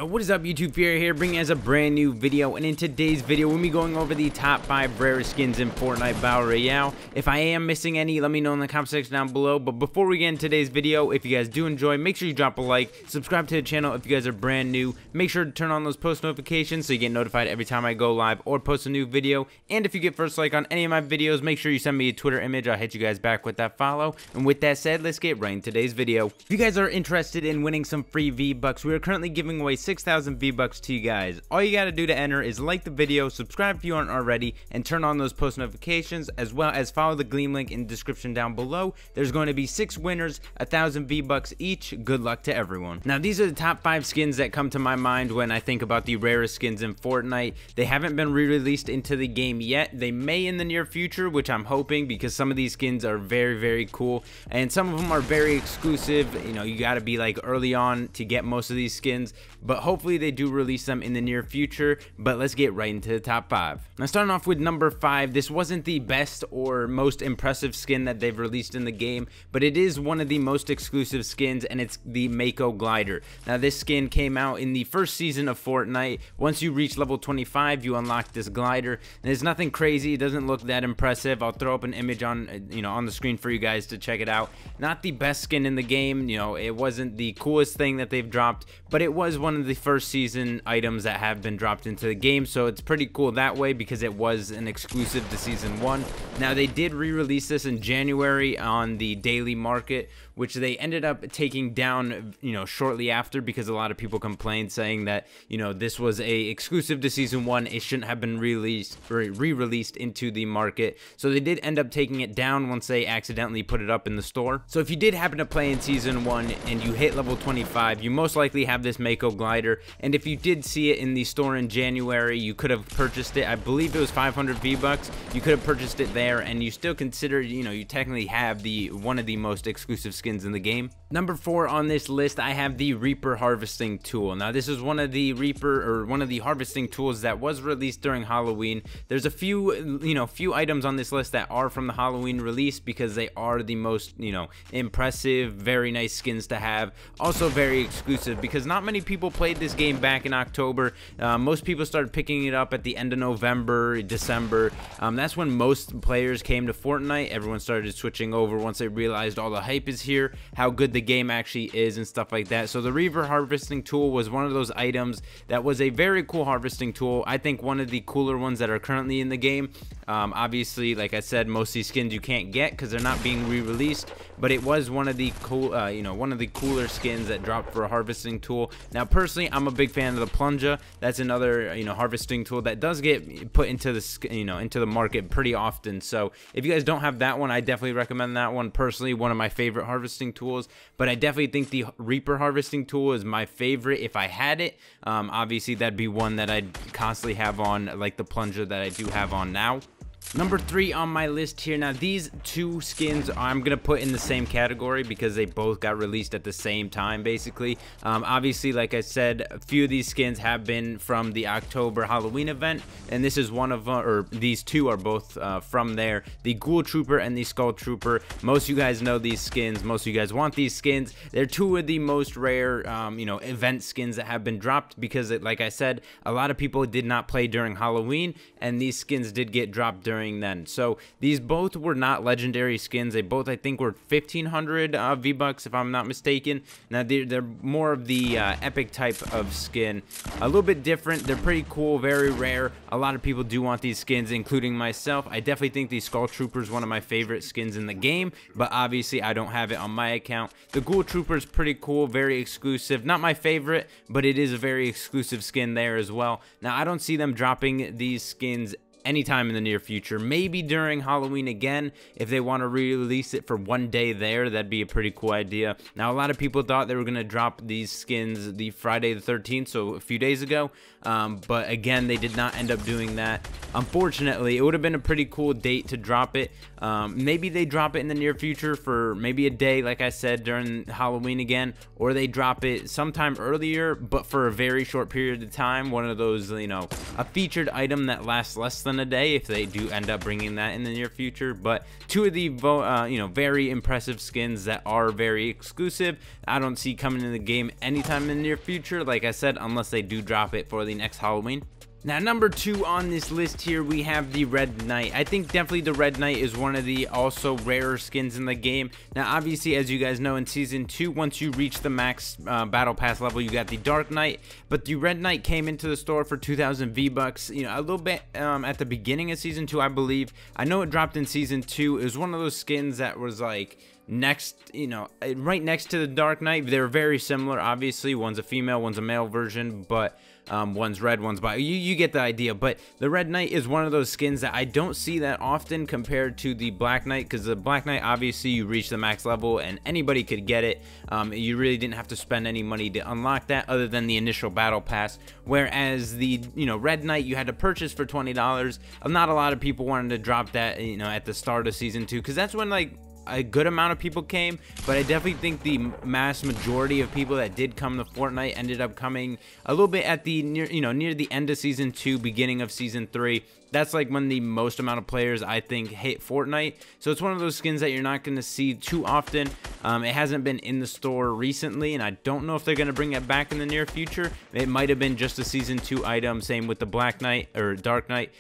Yo, what is up YouTube? Fury here, bringing us a brand new video, and in today's video we'll be going over the top 5 rarest skins in Fortnite Battle Royale. If I am missing any, let me know in the comment section down below. But before we get into today's video, if you guys do enjoy, make sure you drop a like, subscribe to the channel if you guys are brand new, make sure to turn on those post notifications so you get notified every time I go live or post a new video. And if you get first like on any of my videos, make sure you send me a Twitter image. I'll hit you guys back with that follow. And with that said, let's get right into today's video. If you guys are interested in winning some free V-Bucks, we are currently giving away 6,000 V-Bucks to you guys. All you gotta do to enter is like the video, subscribe if you aren't already, and turn on those post notifications, as well as follow the Gleam link in the description down below. There's going to be 6 winners, 1,000 V-Bucks each. Good luck to everyone. Now, these are the top 5 skins that come to my mind when I think about the rarest skins in Fortnite. They haven't been re-released into the game yet. They may in the near future, which I'm hoping, because some of these skins are very cool, and some of them are very exclusive. You know, you gotta be like early on to get most of these skins, but hopefully they do release them in the near future. But let's get right into the top 5. Now, starting off with number 5, this wasn't the best or most impressive skin that they've released in the game, but it is one of the most exclusive skins, and it's the Mako Glider. Now, this skin came out in the first season of Fortnite. Once you reach level 25, you unlock this glider, and it's nothing crazy. It doesn't look that impressive. I'll throw up an image on on the screen for you guys to check it out. Not the best skin in the game. You know, it wasn't the coolest thing that they've dropped, but it was one of the first season items that have been dropped into the game, so it's pretty cool that way because it was an exclusive to season 1. Now, they did re-release this in January on the daily market, which they ended up taking down shortly after, because a lot of people complained saying that this was a exclusive to season 1. It shouldn't have been released or re-released into the market, so they did end up taking it down once they accidentally put it up in the store. So if you did happen to play in season 1 and you hit level 25, you most likely have this Mako Glider, and if you did see it in the store in January, you could have purchased it. I believe it was 500 V-Bucks. You could have purchased it there, and you still consider you technically have one of the most exclusive skins in the game. Number 4 on this list, I have the Reaper harvesting tool. Now, this is one of the harvesting tools that was released during Halloween. There's a few items on this list that are from the Halloween release because they are the most impressive, very nice skins to have. Also very exclusive because not many people played this game back in October. Most people started picking it up at the end of November, December. That's when most players came to Fortnite. Everyone started switching over once they realized all the hype is here, how good the game actually is, and stuff like that. So the Reaper harvesting tool was one of those items that was a very cool harvesting tool. I think one of the cooler ones that are currently in the game. Obviously, like I said, most of these skins you can't get because they're not being re-released, but it was one of the cool, one of the cooler skins that dropped for a harvesting tool. Now, personally, I'm a big fan of the plunger. That's another harvesting tool that does get put into the into the market pretty often. So if you guys don't have that one, I definitely recommend that one. Personally, one of my favorite harvesting tools, but I definitely think the Reaper harvesting tool is my favorite if I had it. Obviously, that'd be one that I'd constantly have on, like the plunger that I do have on now. Number 3 on my list here. Now, these 2 skins I'm gonna put in the same category because they both got released at the same time, basically. Obviously, like I said, a few of these skins have been from the October Halloween event, and this is one of or these 2 are both from there. The Ghoul Trooper and the Skull Trooper. Most of you guys know these skins. Most of you guys want these skins. They're 2 of the most rare event skins that have been dropped because, like I said, a lot of people did not play during Halloween, and these skins did get dropped during then. So these both were not legendary skins. They both, I think, were 1,500 V-Bucks if I'm not mistaken. Now, they're more of the epic type of skin. A little bit different. They're pretty cool, very rare. A lot of people do want these skins, including myself. I definitely think the Skull Trooper is one of my favorite skins in the game, but obviously I don't have it on my account. The Ghoul Trooper is pretty cool, very exclusive. Not my favorite, but it is a very exclusive skin there as well. Now, I don't see them dropping these skins anytime in the near future. Maybe during Halloween again, if they want to re-release it for one day there, that'd be a pretty cool idea. Now, a lot of people thought they were going to drop these skins the Friday the 13th, so a few days ago, but again, they did not end up doing that. Unfortunately, it would have been a pretty cool date to drop it. Maybe they drop it in the near future for maybe a day, like I said, during Halloween again, or they drop it sometime earlier, but for a very short period of time. One of those, a featured item that lasts less than a day if they do end up bringing that in the near future. But two of the very impressive skins that are very exclusive, I don't see coming in the game anytime in the near future, like I said, unless they do drop it for the next Halloween. Now, number 2 on this list here, we have the Red Knight. I think definitely the Red Knight is one of the also rarer skins in the game. Now, obviously, as you guys know, in Season 2, once you reach the max Battle Pass level, you got the Dark Knight. But the Red Knight came into the store for 2,000 V-Bucks, a little bit at the beginning of Season 2, I believe. I know it dropped in Season 2. It was one of those skins that was like next, right next to the Dark Knight. They're very similar, obviously. One's a female, one's a male version, but one's red, one's black. You get the idea. But the Red Knight is one of those skins that I don't see that often compared to the Black Knight, because the Black Knight, obviously, you reach the max level and anybody could get it. You really didn't have to spend any money to unlock that other than the initial battle pass, whereas the Red Knight you had to purchase for $20. Not a lot of people wanted to drop that at the start of Season 2, because that's when like a good amount of people came. But I definitely think the mass majority of people that did come to Fortnite ended up coming a little bit at the near the end of Season 2, beginning of Season 3. That's like when the most amount of players, I think, hit Fortnite. So it's one of those skins that you're not going to see too often. It hasn't been in the store recently, and I don't know if they're going to bring it back in the near future. It might have been just a Season 2 item. Same with the Black Knight or Dark Knight,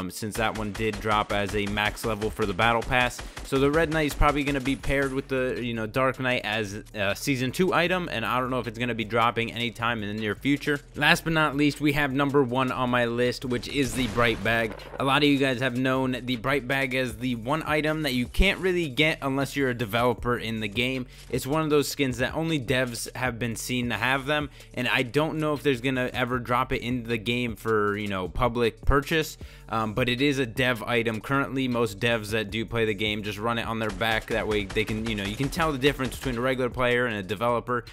since that one did drop as a max level for the Battle Pass. So the Red Knight is probably going to be paired with the Dark Knight as a Season 2 item, and I don't know if it's going to be dropping anytime in the near future. Last but not least, we have number 1 on my list, which is the Bright Bag. A lot of you guys have known the Bright Bag as the one item that you can't really get unless you're a developer in the game. It's one of those skins that only devs have been seen to have them, and I don't know if there's gonna ever drop it into the game for public purchase. But it is a dev item. Currently, most devs that do play the game just run it on their back. That way they can, you can tell the difference between a regular player and a developer.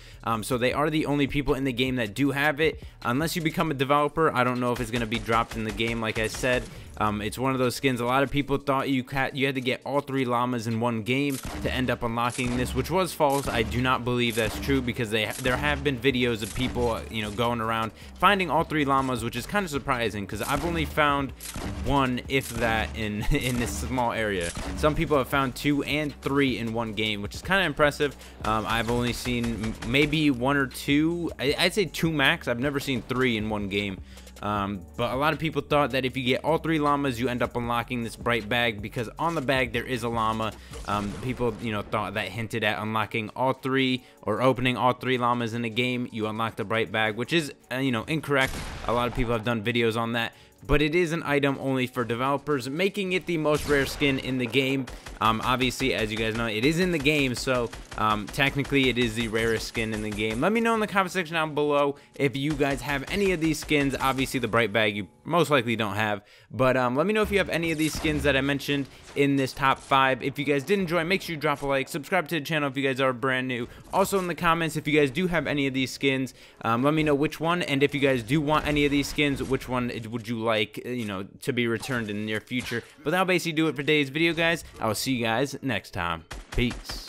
So they are the only people in the game that do have it. Unless you become a developer, I don't know if it's going to be dropped in the game, like I said. It's one of those skins. A lot of people thought you had to get all 3 llamas in one game to end up unlocking this, which was false. I do not believe that's true, because there have been videos of people going around finding all 3 llamas, which is kind of surprising, because I've only found 1, if that, in this small area. Some people have found 2 and 3 in one game, which is kind of impressive. I've only seen maybe 1 or 2. I'd say 2 max. I've never seen 3 in one game. But a lot of people thought that if you get all 3 llamas, you end up unlocking this Bright Bag, because on the bag there is a llama. People thought that hinted at unlocking all 3 or opening all 3 llamas in the game, you unlock the Bright Bag, which is incorrect. A lot of people have done videos on that, but it is an item only for developers, making it the most rare skin in the game. Obviously, as you guys know, it is in the game, so technically it is the rarest skin in the game. Let me know in the comment section down below if you guys have any of these skins. Obviously, the Bright Bag you most likely don't have, but let me know if you have any of these skins that I mentioned in this top 5. If you guys did enjoy, make sure you drop a like, subscribe to the channel if you guys are brand new. Also in the comments, if you guys do have any of these skins, let me know which one, and if you guys do want any of these skins, which one would you like to be returned in the near future. But that'll basically do it for today's video, guys. I will see you guys next time. Peace.